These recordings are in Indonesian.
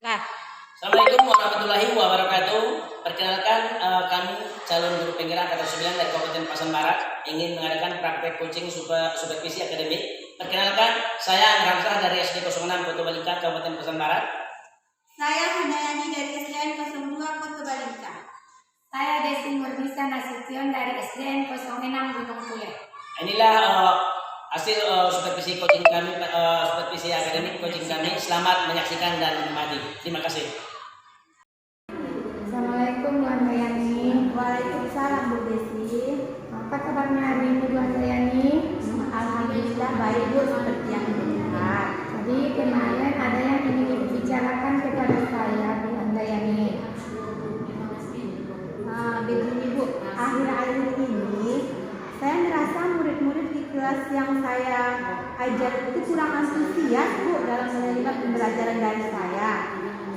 Nah, Assalamualaikum warahmatullahi wabarakatuh. Perkenalkan kami calon guru penggerak kata 9 dari Kabupaten Pasaman Barat ingin mengadakan praktek coaching supervisi akademik. Perkenalkan, saya Ramsah dari SD 06 Kota Balingka, Kabupaten Pasaman Barat. Saya Handayani dari SDN 02 Kota Balingka. Saya Desi Murnisa Nasution dari SDN 06 Gunung Pule. Inilah hasil supervisi coaching kami, supervisi akademik coaching kami. Selamat menyaksikan dan menikmati. Terima kasih. Assalamualaikum Bu Handayani. Waalaikumsalam Bu Desi. Apa kabarnya hari ini Bu Handayani? Alhamdulillah baik Bu, seperti yang dengar. Tadi kemarin ada yang ingin dibicarakan kepada saya Bu Handayani. Begini Bu, akhir-akhir ini saya merasa murid-murid di kelas yang saya ajar itu kurang antusias Bu dalam menerima pembelajaran dari saya.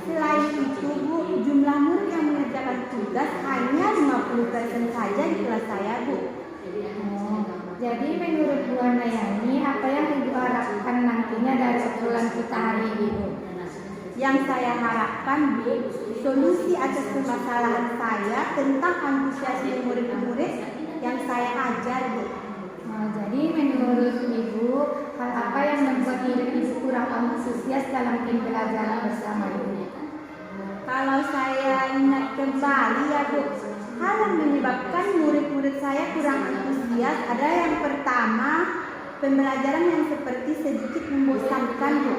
Selain itu Bu, jumlah murid yang mengerjakan tugas hanya 50% saja di kelas saya Bu. Jadi menurut Bu Handayani, apa yang Ibu harapkan nantinya dari obrolan kita hari ini Bu? Yang saya harapkan Bu, solusi atas permasalahan saya tentang antusiasme murid-murid yang saya ajar Bu. Jadi menurut Ibu, hal apa yang membuat murid Ibu kurang antusias dalam pembelajaran bersama Ibu? Kalau saya ingat kembali ya Bu, hal yang menyebabkan murid-murid saya kurang antusias ada yang pertama, pembelajaran yang seperti sedikit membosankan Bu.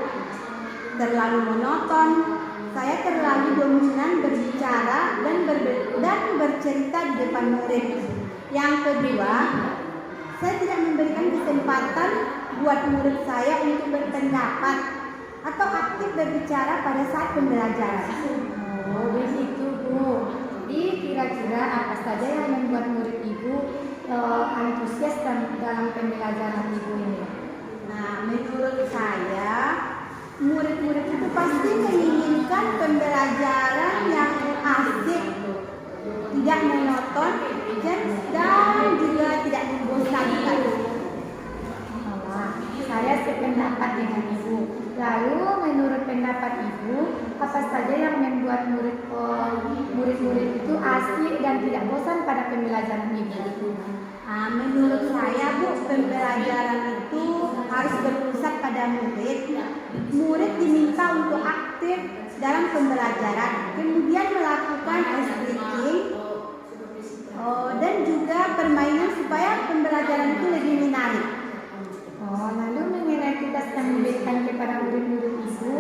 Terlalu monoton, saya terlalu dominan berbicara dan bercerita di depan murid. Yang kedua, saya tidak memberikan kesempatan buat murid saya untuk berpendapat atau aktif berbicara pada saat pembelajaran. Oh, begitu Bu. Jadi kira-kira apa saja yang membuat murid Ibu antusias dalam pembelajaran Ibu ini? Nah, menurut saya, murid-murid itu pasti menginginkan pembelajaran yang asik, tidak monoton, dan juga tidak membosankan. Saya sependapat dengan Ibu. Lalu menurut pendapat Ibu, apa saja yang membuat murid-murid itu asik dan tidak bosan pada pembelajaran Ibu? Menurut saya Bu, pembelajaran itu harus berpusat pada murid. Murid diminta untuk aktif dalam pembelajaran, kemudian melakukan ice breaking dan juga permainan supaya pembelajaran itu lebih menarik. Lalu mengenai tugas yang diberikan kepada murid-murid Ibu,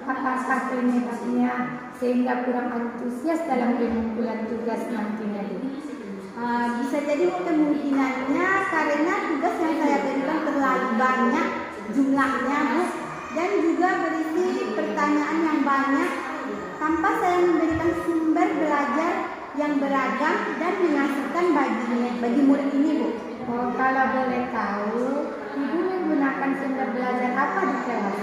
apakah penyebabnya sehingga kurang antusias dalam pengumpulan tugas nantinya Bu? Bisa jadi kemungkinannya karena tugas yang saya berikan terlalu banyak jumlahnya Bu, dan juga berisi pertanyaan yang banyak tanpa saya memberikan sumber belajar yang beragam dan mengasihkan bagi murid ini Bu. Kalau boleh tahu, Ibu menggunakan sumber belajar apa di kelas?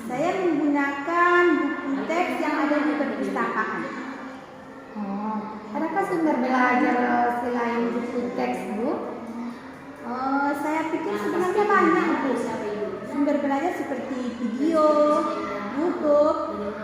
Saya menggunakan buku teks yang ada di perpustakaan. Adakah sumber belajar selain buku teks Bu? Saya pikir sebenarnya banyak Bu. Sumber belajar seperti video, YouTube,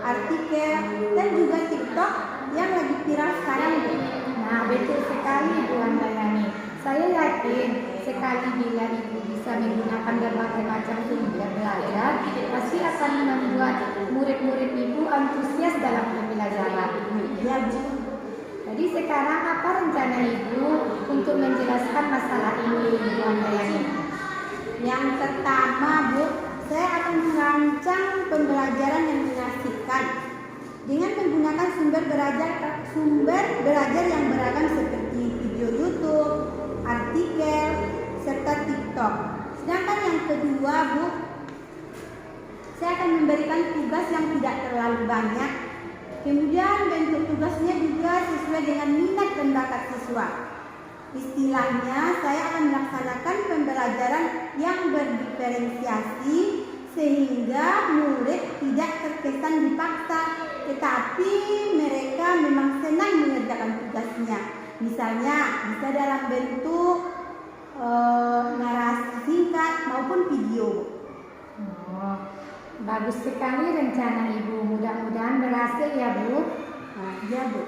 artikel, dan juga TikTok yang lagi viral sekarang Bu. Nah, betul sekali Bu Handayani. Saya yakin sekali bila Ibu bisa menggunakan berbagai macam sumber belajar, pasti akan membuat murid-murid Ibu antusias dalam pembelajaran. Ya Bu. Jadi sekarang apa rencana Ibu untuk menjelaskan masalah ini Bu Handayani? Yang pertama Bu, saya akan merancang pembelajaran yang mengasihkan dengan menggunakan sumber belajar yang beragam seperti video YouTube, artikel, serta TikTok. Sedangkan yang kedua Bu, saya akan memberikan tugas yang tidak terlalu banyak. Kemudian bentuk tugasnya juga sesuai dengan minat dan bakat siswa. Istilahnya, saya akan melaksanakan pembelajaran yang berdiferensiasi sehingga murid tidak terkesan dipaksa, tetapi mereka memang senang mengerjakan tugasnya. Misalnya, bisa dalam bentuk narasi singkat maupun video. Bagus sekali rencana Ibu, mudah-mudahan berhasil ya Bu. Ya Bu.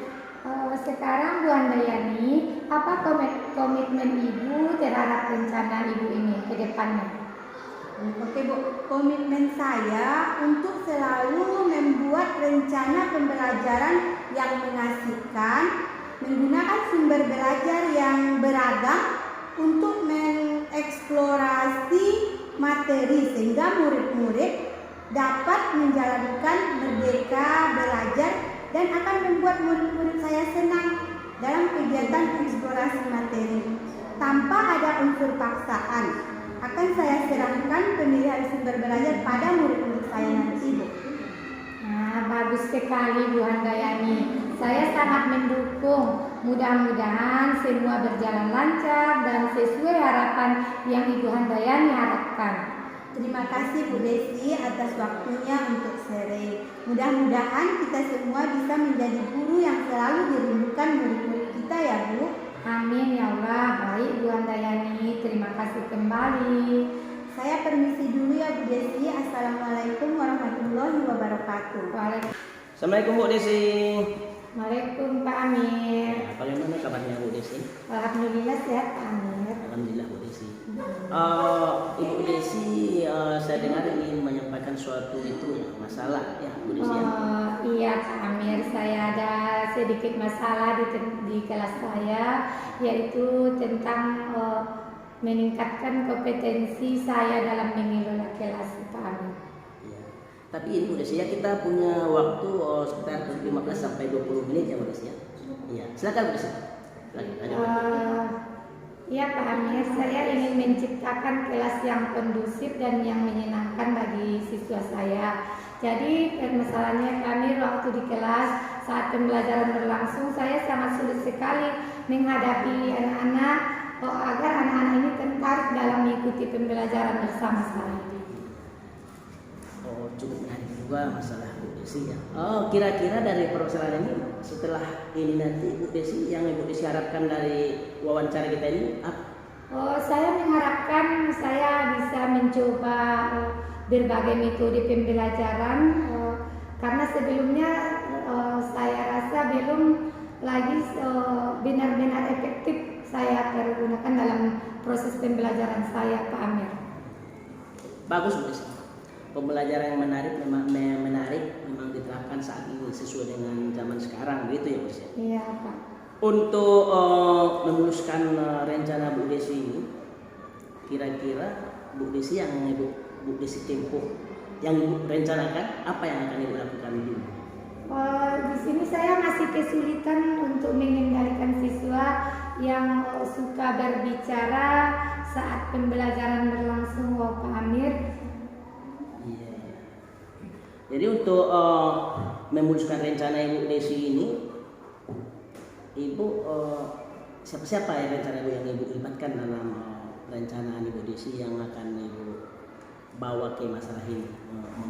Sekarang Bu Handayani, apa komitmen Ibu terhadap rencana Ibu ini ke depannya? Oke Bu, komitmen saya untuk selalu membuat rencana pembelajaran yang mengasihkan, menggunakan sumber belajar yang beragam untuk mengeksplorasi materi sehingga murid-murid dapat menjalankan merdeka belajar dan akan membuat murid-murid saya senang dalam kegiatan eksplorasi materi tanpa ada unsur paksaan. Akan saya serahkan pemilihan sumber belajar pada murid-murid saya nanti Bu. Nah, bagus sekali Bu Handayani. Saya sangat mendukung. Mudah-mudahan semua berjalan lancar dan sesuai harapan yang Ibu Handayani harapkan. Terima kasih Bu Desi atas waktunya untuk sharing. Mudah-mudahan kita semua bisa menjadi guru yang selalu dirindukan murid-murid kita ya Bu. Amin ya Allah. Baik Bu Handayani, terima kasih kembali. Saya permisi dulu ya Bu Desi. Assalamualaikum warahmatullahi wabarakatuh. Assalamualaikum Bu Desi. Waalaikumsalam Pak Amir. Bagaimana kabarnya Bu Desi? Alhamdulillah sehat Pak Amir. Alhamdulillah Bu Desi. Ibu Desi, saya dengar ingin menyampaikan suatu masalah ya Bu Desi. Iya Pak Amir, saya ada sedikit masalah di kelas saya, yaitu tentang meningkatkan kompetensi saya dalam mengelola kelas Pak Amir. Ya. Tapi ini Bu Desi ya, kita punya waktu sekitar 15 sampai 20 menit ya Bu Desi ya. Iya, silakan Bu Desi. Ya Pak Amir, saya ingin menciptakan kelas yang kondusif dan yang menyenangkan bagi siswa saya. Jadi permasalahannya kami waktu di kelas saat pembelajaran berlangsung, saya sangat sulit sekali menghadapi anak-anak agar anak-anak ini tertarik dalam mengikuti pembelajaran bersama saya. Cukup menarik juga masalah Bu Desi ya. Kira-kira dari permasalahan ini setelah ini nanti Bu Desi yang Ibu Desi harapkan dari wawancara kita ini apa? Saya mengharapkan saya bisa mencoba berbagai metode pembelajaran karena sebelumnya saya rasa belum lagi benar-benar efektif saya pergunakan dalam proses pembelajaran saya Pak Amir. Bagus Bu Desi. Pembelajaran yang memang diterapkan saat ini sesuai dengan zaman sekarang gitu ya Bu Desi. Iya Pak. Untuk memuluskan rencana Bu Desi ini, kira-kira Bu Desi yang Bu Desi tempuh, yang Ibu rencanakan apa yang akan Ibu lakukan dulu? Di sini saya masih kesulitan untuk mengendalikan siswa yang suka berbicara saat pembelajaran berlangsung Pak Amir. Iya. Jadi untuk memuluskan rencana Ibu Desi ini, Ibu siapa ya rencana Ibu yang Ibu libatkan dalam rencana Ibu Desi yang akan Ibu bawa ke masalah ini,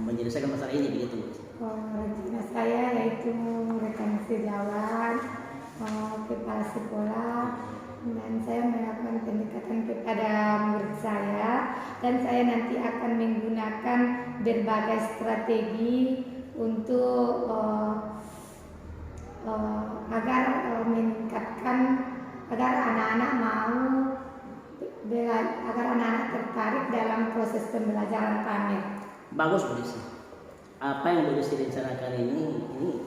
menyelesaikan masalah ini begitu Bu Desi? Rencana saya yaitu rekan sejawat, kepala sekolah, dan saya melakukan pendekatan kepada murid saya, dan saya nanti akan menggunakan berbagai strategi untuk agar meningkatkan, agar anak-anak mau agar anak-anak tertarik dalam proses pembelajaran kami. Bagus Bu Desi. Apa yang Bu Desi rencanakan ini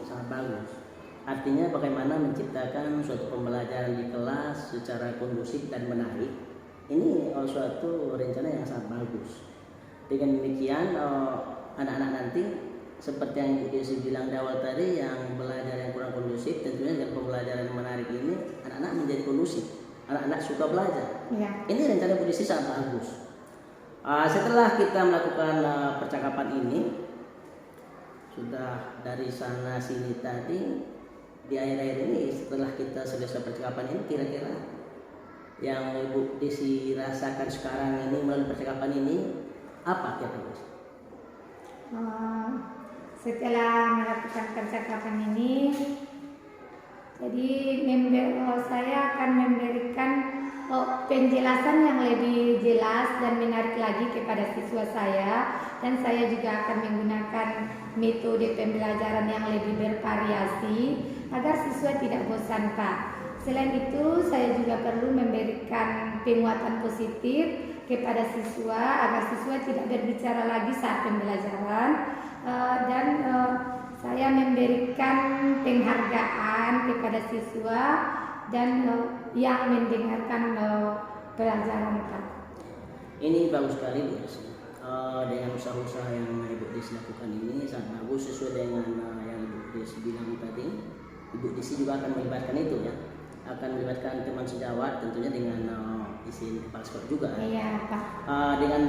sangat bagus. Artinya bagaimana menciptakan suatu pembelajaran di kelas secara kondusif dan menarik. Ini suatu rencana yang sangat bagus. Dengan demikian anak-anak nanti seperti yang Bu Desi bilang di awal tadi, yang belajar yang kurang kondusif, tentunya dengan pembelajaran yang menarik ini anak-anak menjadi kondusif. Anak-anak suka belajar. Ya. Ini rencana Bu Desi sangat bagus. Setelah kita melakukan percakapan ini, sudah dari sana sini tadi, di akhir-akhir ini setelah kita selesai percakapan ini, kira-kira yang Ibu Desi rasakan sekarang ini melalui percakapan ini apa kira-kira? Setelah melakukan percakapan ini, jadi saya akan memberikan penjelasan yang lebih jelas dan menarik lagi kepada siswa saya, dan saya juga akan menggunakan metode pembelajaran yang lebih bervariasi agar siswa tidak bosan, Pak. Selain itu, saya juga perlu memberikan penguatan positif kepada siswa agar siswa tidak berbicara lagi saat pembelajaran, dan saya memberikan penghargaan kepada siswa dan yang mendengarkan pelajaran, Pak. Ini bagus sekali Bu Desi. Dengan usaha-usaha yang Ibu Desi lakukan ini sangat bagus sesuai dengan yang Ibu Desi bilang tadi. Ibu Desi juga akan melibatkan itu ya, akan melibatkan teman sejawat tentunya dengan isi kepala sekolah juga. Iya, Pak. Dengan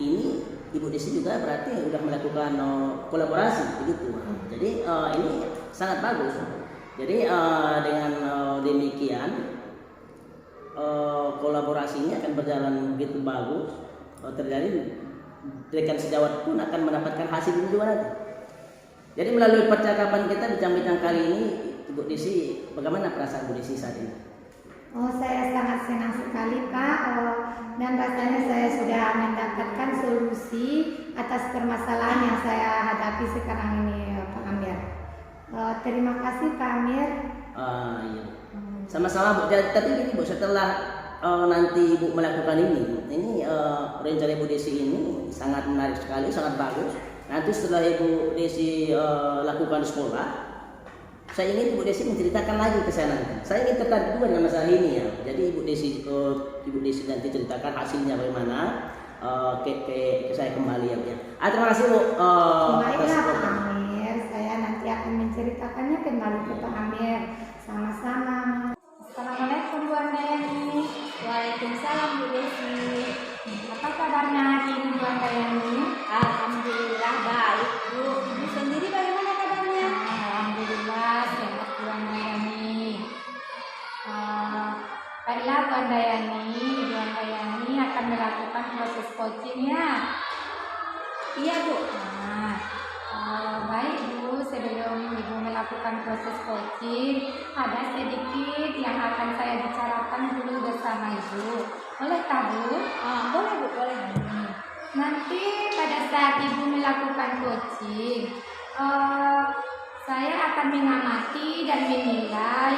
ini Ibu Desi juga berarti sudah melakukan kolaborasi begitu. Jadi ini sangat bagus. Jadi dengan demikian kolaborasinya akan berjalan begitu bagus. Terjadi rekan sejawat pun akan mendapatkan hasil ini juga nanti. Jadi melalui percakapan kita bincang-bincang kali ini, Ibu Desi, bagaimana perasaan Bu Desi saat ini? Oh, saya sangat senang sekali, Pak, dan rasanya saya sudah mendapatkan solusi atas permasalahan yang saya hadapi sekarang ini, Pak Amir. Terima kasih, Pak Amir. Iya. Sama-sama Bu. Tapi gini Bu, setelah nanti Ibu melakukan ini rencana Ibu Desi ini sangat menarik sekali, sangat bagus. Nanti setelah Ibu Desi lakukan sekolah, saya ingin Ibu Desi menceritakan lagi ke saya nanti. Saya ingin tertarik juga dengan masalah ini ya. Jadi Ibu Desi nanti ceritakan hasilnya bagaimana ke saya kembali ya. Terima kasih Bu. Baiklah, Pak Amir. Saya nanti akan menceritakannya kembali ke Pak Amir. Sama-sama. Assalamualaikum Bu Andayani. Waalaikumsalam Bu Desi. Apa kabarnya hari ini Bu Andayani? Alhamdulillah baik Bu. Ibu sendiri bagaimana kabarnya? Alhamdulillah sehat Bu Andayani. Baiklah Bu Andayani akan melakukan proses coaching ya. Iya Bu. Baik Bu, sebelum Ibu melakukan proses coaching, ada sedikit yang akan saya bicarakan dulu bersama Ibu. Boleh Bu? Boleh Bu, boleh. Nanti pada saat Ibu melakukan coaching, saya akan mengamati dan menilai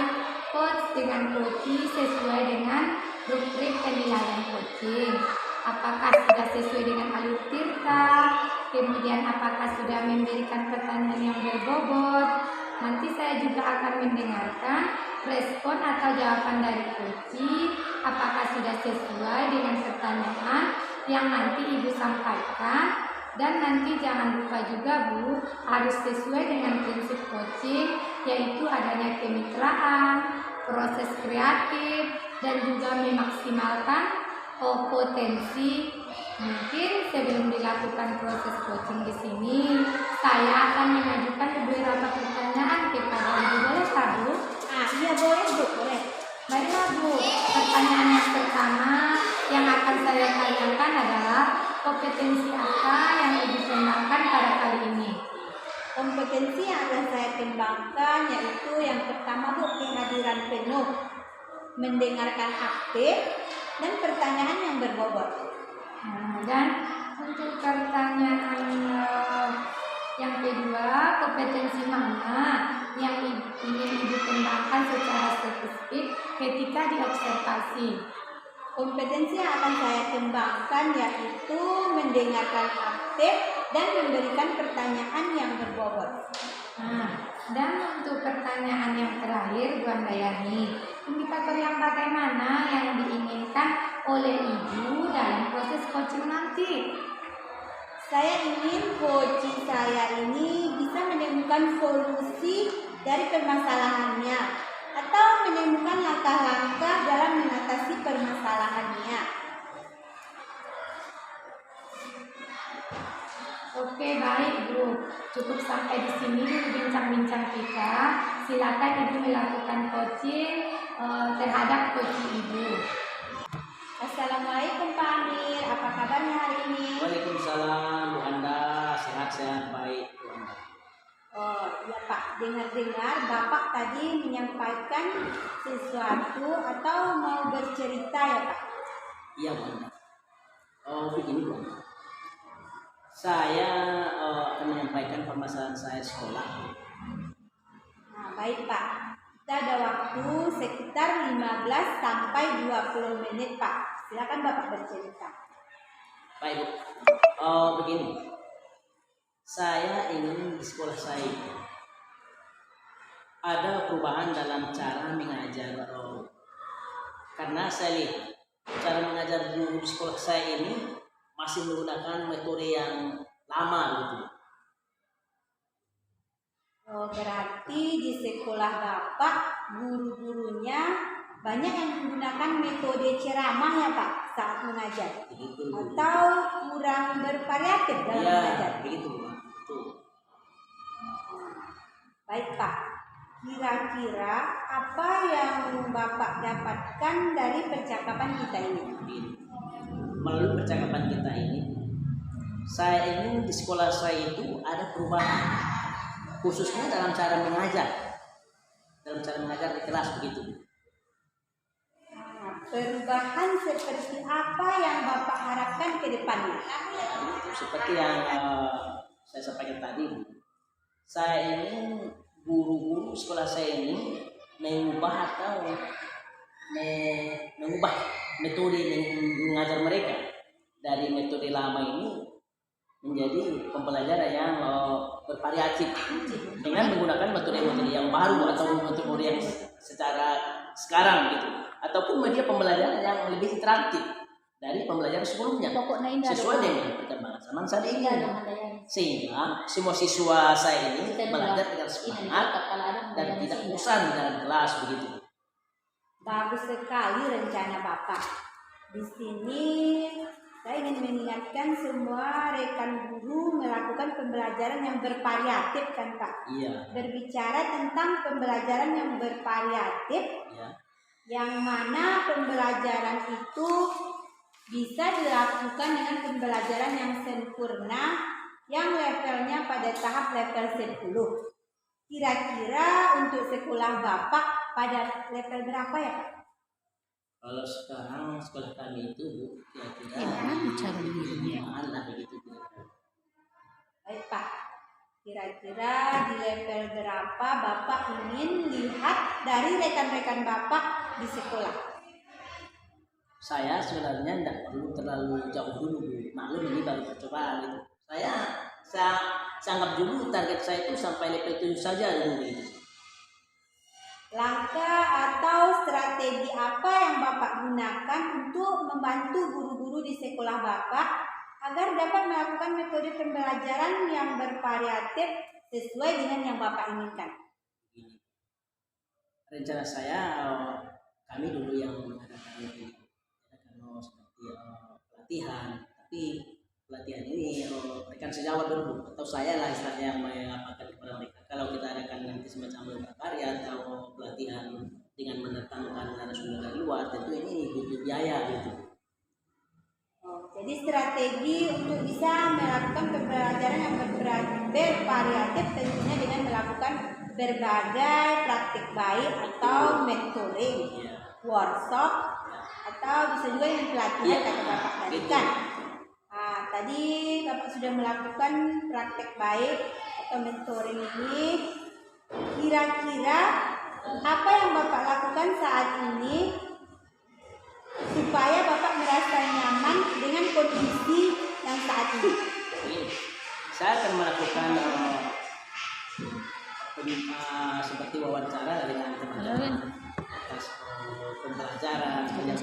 coach dengan coaching sesuai dengan rubrik penilaian coaching. Apakah sudah sesuai dengan alur tirta, kemudian apakah sudah memberikan pertanyaan yang berbobot. Nanti saya juga akan mendengarkan respon atau jawaban dari coaching, apakah sudah sesuai dengan pertanyaan yang nanti Ibu sampaikan. Dan nanti jangan lupa juga Bu, harus sesuai dengan prinsip coaching, yaitu adanya kemitraan, proses kreatif, dan juga memaksimalkan potensi. Mungkin sebelum dilakukan proses coaching di sini, saya akan mengajukan beberapa pertanyaan kepada Ibu. Boleh Pak Bu? Iya boleh Bu, boleh. Baiklah Bu, pertanyaan yang pertama yang akan saya tanyakan adalah kompetensi apa yang Ibu kembangkan pada kali ini? Kompetensi yang akan saya kembangkan yaitu yang pertama Bu, kehadiran penuh, mendengarkan aktif, dan pertanyaan yang berbobot. Dan untuk pertanyaan yang kedua, kompetensi mana yang ingin Ibu kembangkan secara spesifik ketika diobservasi? Kompetensi yang akan saya kembangkan yaitu mendengarkan aktif dan memberikan pertanyaan yang berbobot. Dan untuk pertanyaan yang terakhir Bu Andayani, indikator yang bagaimana yang diinginkan oleh Ibu dalam proses coaching nanti? Saya ingin coaching saya ini bisa menemukan solusi dari permasalahannya atau menemukan langkah-langkah dalam mengatasi permasalahannya. Oke, baik Bu. Cukup sampai di sini dulu bincang-bincang kita. Silakan Ibu melakukan coaching terhadap coaching Ibu. Assalamualaikum Pak Amir, apa kabarnya hari ini? Waalaikumsalam Bu Anda, sehat-sehat baik Bu Anda. Oh iya Pak, dengar-dengar Bapak tadi menyampaikan sesuatu atau mau bercerita ya Pak? Iya Bunda. Begini Bunda. Saya akan menyampaikan permasalahan saya di sekolah. Nah, baik Pak. Kita ada waktu sekitar 15 sampai 20 menit Pak. Silakan Bapak bercerita. Baik Bu. Begini. Saya ingin di sekolah saya ada perubahan dalam cara mengajar. Karena saya lihat cara mengajar guru di sekolah saya ini masih menggunakan metode yang lama gitu. Oh, berarti di sekolah Bapak guru-gurunya banyak yang menggunakan metode ceramah ya Pak saat mengajar, Begitu. atau kurang bervariatif dalam mengajar? Begitu Bu. Betul. Baik Pak, kira-kira apa yang Bapak dapatkan dari percakapan kita ini? Begini. Melalui percakapan kita ini, saya ingin di sekolah saya itu ada perubahan, khususnya dalam cara mengajar, di kelas begitu. Nah, perubahan seperti apa yang Bapak harapkan ke depannya? Itu seperti yang saya sampaikan tadi, saya ingin guru-guru sekolah saya ini mengubah metode mengajar mereka dari metode lama ini menjadi pembelajaran yang bervariatif dengan menggunakan metode-metode yang baru atau metode yang secara sekarang gitu, ataupun media pembelajaran yang lebih interaktif dari pembelajaran sebelumnya sesuai dengan perkembangan zaman saat ini, sehingga semua siswa saya ini belajar dengan semangat dan tidak bosan dalam kelas begitu. Bagus sekali rencana Bapak. Di sini saya ingin mengingatkan semua rekan guru melakukan pembelajaran yang bervariatif kan Pak? Iya. Berbicara tentang pembelajaran yang bervariatif, Iya. yang mana pembelajaran itu bisa dilakukan dengan pembelajaran yang sempurna, yang levelnya pada tahap level 10. Kira-kira untuk sekolah Bapak pada level berapa ya Pak? Kalau sekarang sekolah kami itu Bu, kira-kira lah begitu. Baik Pak, kira-kira di level berapa Bapak ingin lihat dari rekan-rekan Bapak di sekolah? Saya sebenarnya tidak perlu terlalu jauh dulu Bu. Maklum ini baru percobaan gitu. Saya anggap dulu target saya itu sampai level 7 saja dulu gitu. Langkah atau strategi apa yang Bapak gunakan untuk membantu guru-guru di sekolah Bapak agar dapat melakukan metode pembelajaran yang bervariatif sesuai dengan yang Bapak inginkan? Rencana saya kami dulu yang mengadakan seperti pelatihan, tapi pelatihan ini rekan sejawat dulu atau saya lah istilahnya yang mengapakan kepada mereka. Kalau kita adakan nanti semacam karya atau pelatihan dengan mendatangkan narasumber dari luar, tentu ini butuh biaya gitu. Jadi strategi untuk bisa melakukan pembelajaran yang bervariatif tentunya dengan melakukan berbagai praktik baik atau mentoring, workshop, atau bisa juga dengan pelatihan kata Bapak tadi kan. Nah, tadi Bapak sudah melakukan praktek baik atau mentoring ini. Kira-kira apa yang Bapak lakukan saat ini supaya Bapak merasa nyaman dengan kondisi yang saat ini? Saya akan melakukan seperti wawancara dengan teman-teman atas pembelajaran yang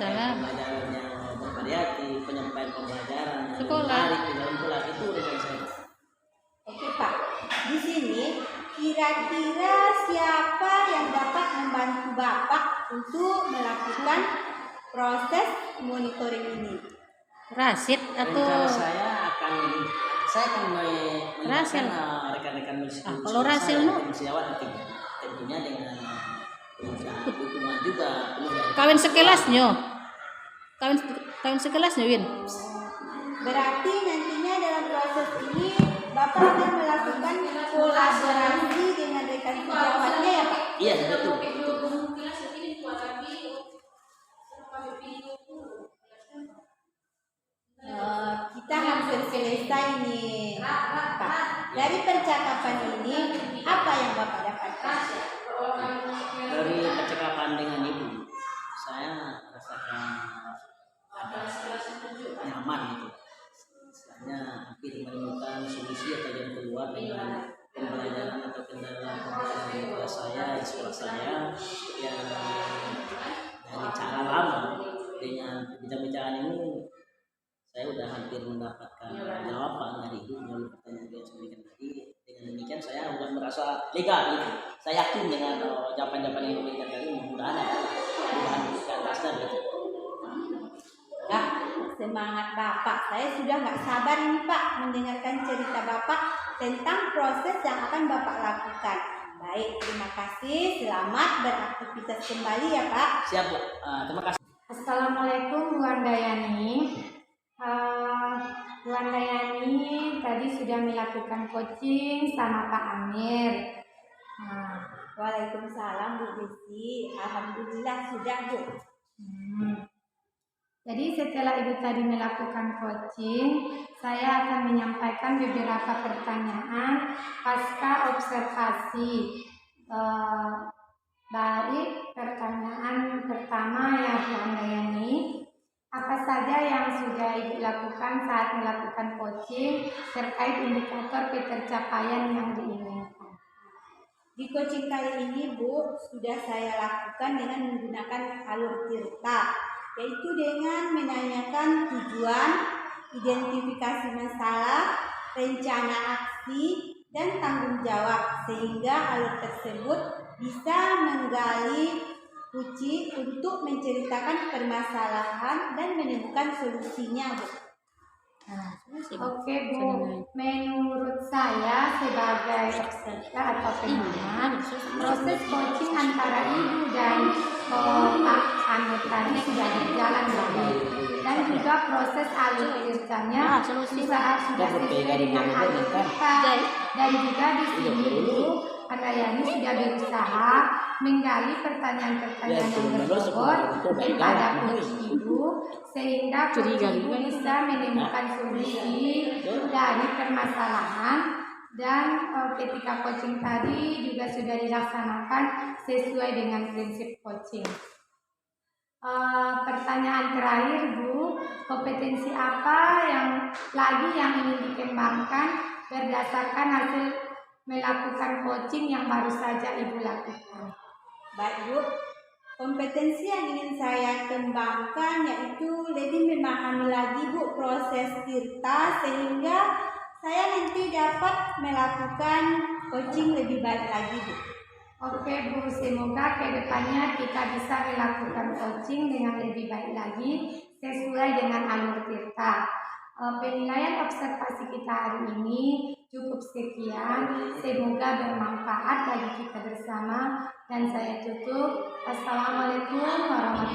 bervariatif, penyampaian pembelajaran yang menarik di dalam kelas itu rencana saya. Oke Pak, di sini kira-kira siapa yang dapat membantu Bapak untuk melakukan proses monitoring ini? Rasid atau rencana saya akan melibatkan rekan-rekan kalau Rasil sejawat tentunya dengan dukungan juga kawin sekelasnya Win. Berarti nantinya dalam proses ini Bapak akan melakukan kolaborasi dengan rekan hampir selesai nih, Pak. Dari percakapan ini, apa yang Bapak dapatkan? Dari percakapan dengan ibu, saya rasakan nyaman gitu. Istilahnya hampir menemukan solusi atau jalan keluar dengan pembelajaran atau kendala pembelajaran saya di sekolah saya yang dari cara lama dengan bincang-bincang ini saya udah hampir mendapatkan jawaban dari ibu melalui pertanyaan yang saya berikan tadi. Dengan demikian saya udah merasa lega gitu. Saya yakin dengan jawaban-jawaban yang diberikan tadi mudah-mudahan ada perubahan ke atasnya gitu. Nah, semangat Bapak. Saya sudah nggak sabar nih Pak mendengarkan cerita Bapak tentang proses yang akan Bapak lakukan. Baik, terima kasih. Selamat beraktivitas kembali ya Pak. Siap Bu. Terima kasih. Assalamualaikum Bu Handayani. Bu Handayani tadi sudah melakukan coaching sama Pak Amir. Waalaikumsalam Bu Desi. Alhamdulillah sudah Bu. Jadi setelah Ibu tadi melakukan coaching, saya akan menyampaikan beberapa pertanyaan pasca observasi. Dari pertanyaan pertama yang Bu Handayani, apa saja yang sudah Ibu lakukan saat melakukan coaching terkait indikator pencapaian yang diinginkan? Di coaching kali ini Bu, sudah saya lakukan dengan menggunakan alur Tirta, yaitu dengan menanyakan tujuan, identifikasi masalah, rencana aksi, dan tanggung jawab, sehingga alur tersebut bisa menggali kunci untuk menceritakan permasalahan dan menemukan solusinya, Bu. Oke Bu, menurut saya sebagai peserta atau pendengar, proses coaching antara Ibu dan Pak Amir tadi sudah berjalan baik, dan juga proses alur ceritanya sudah sesuai dengan alur kita, dan juga di sini Ibu Handayani sudah berusaha menggali pertanyaan-pertanyaan yang berbobot kepada coach Ibu, sehingga coach Ibu bisa menemukan solusi dari permasalahan, dan ketika coaching tadi juga sudah dilaksanakan sesuai dengan prinsip coaching. Pertanyaan terakhir Bu, kompetensi apa yang ingin dikembangkan berdasarkan hasil melakukan coaching yang baru saja Ibu lakukan? Baik Bu, kompetensi yang ingin saya kembangkan yaitu lebih memahami lagi Bu proses Tirta, sehingga saya nanti dapat melakukan coaching lebih baik lagi Bu. Oke Bu, semoga kedepannya kita bisa melakukan coaching dengan lebih baik lagi sesuai dengan alur Tirta. Penilaian observasi kita hari ini cukup sekian. Semoga bermanfaat bagi kita bersama, dan saya tutup. Assalamualaikum warahmatullahi wabarakatuh.